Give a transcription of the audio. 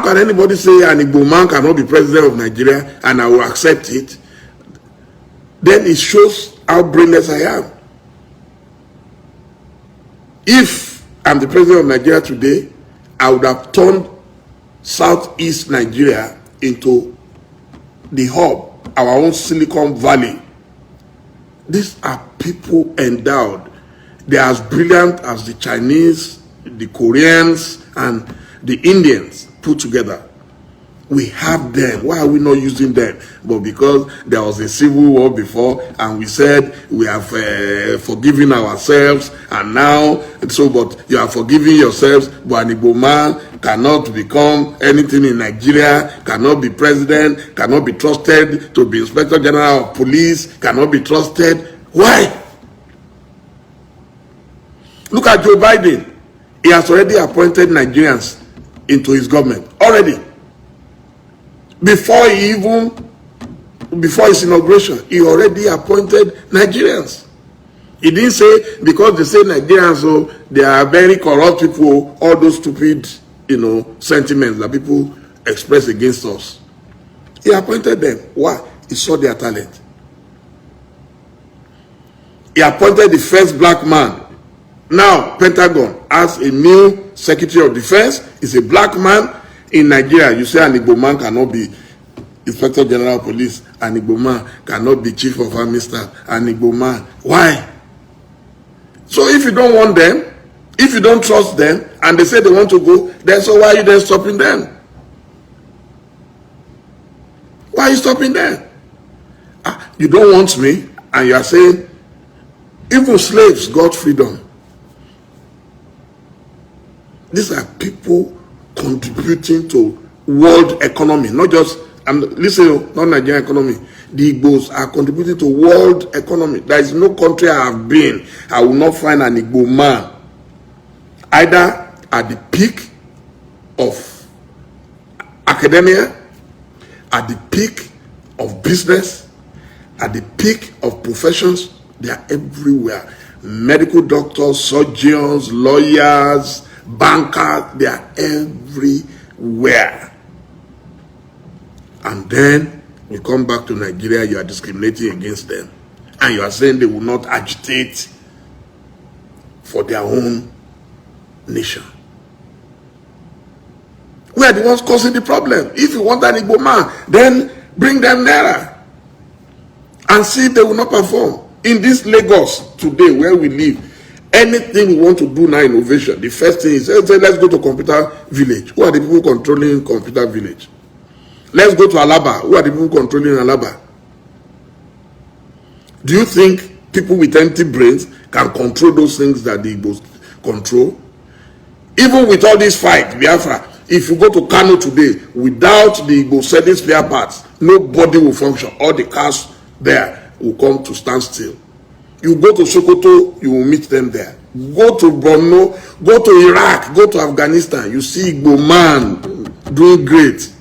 can anybody say an Igbo man cannot be president of Nigeria and I will accept it? Then it shows how brainless I am. If I'm the president of Nigeria today, I would have turned Southeast Nigeria into the hub, our own Silicon Valley. These are people endowed. They are as brilliant as the Chinese, the Koreans, and the Indians put together. We have them. Why are we not using them? But because there was a civil war before, and we said we have forgiven ourselves, and now, but you are forgiving yourselves, but an Igbo man cannot become anything in Nigeria, cannot be president, cannot be trusted to be Inspector General of Police, cannot be trusted. Why? Look at Joe Biden. He has already appointed Nigerians into his government. Already. Before his inauguration, he already appointed Nigerians. He didn't say, because they say Nigerians, so they are very corrupt people, all those stupid, sentiments that people express against us. He appointed them. Why? He saw their talent. He appointed the first black man. Now, Pentagon has a new Secretary of Defense. He's a black man. In Nigeria, you say an Igbo man cannot be Inspector General of Police, an Igbo man cannot be Chief of Army Staff, an Igbo man. Why? So if you don't want them, if you don't trust them, and they say they want to go, then so why are you then stopping them? Why are you stopping them? You don't want me, and you are saying, even slaves got freedom. These are people contributing to world economy, not just, listen, not Nigerian economy. The Igbos are contributing to world economy. There is no country I have been, I will not find an Igbo man either at the peak of academia, at the peak of business, at the peak of professions. They are everywhere. Medical doctors, surgeons, lawyers, bankers, they are everywhere. And then you come back to Nigeria, you are discriminating against them. And you are saying they will not agitate for their own nation. We are the ones causing the problem. If you want an Igbo man, then bring them nearer. And see if they will not perform. In this Lagos today, where we live, anything we want to do now, innovation, the first thing is, let's go to Computer Village. Who are the people controlling Computer Village? Let's go to Alaba. Who are the people controlling Alaba? Do you think people with empty brains can control those things that the Igbos control? Even with all this fight, Biafra, if you go to Kano today, without the Igbo selling spare parts, nobody will function. All the cars there will come to stand still. You go to Sokoto, you will meet them there. Go to Borno, go to Iraq, go to Afghanistan, you see Igbo man doing great.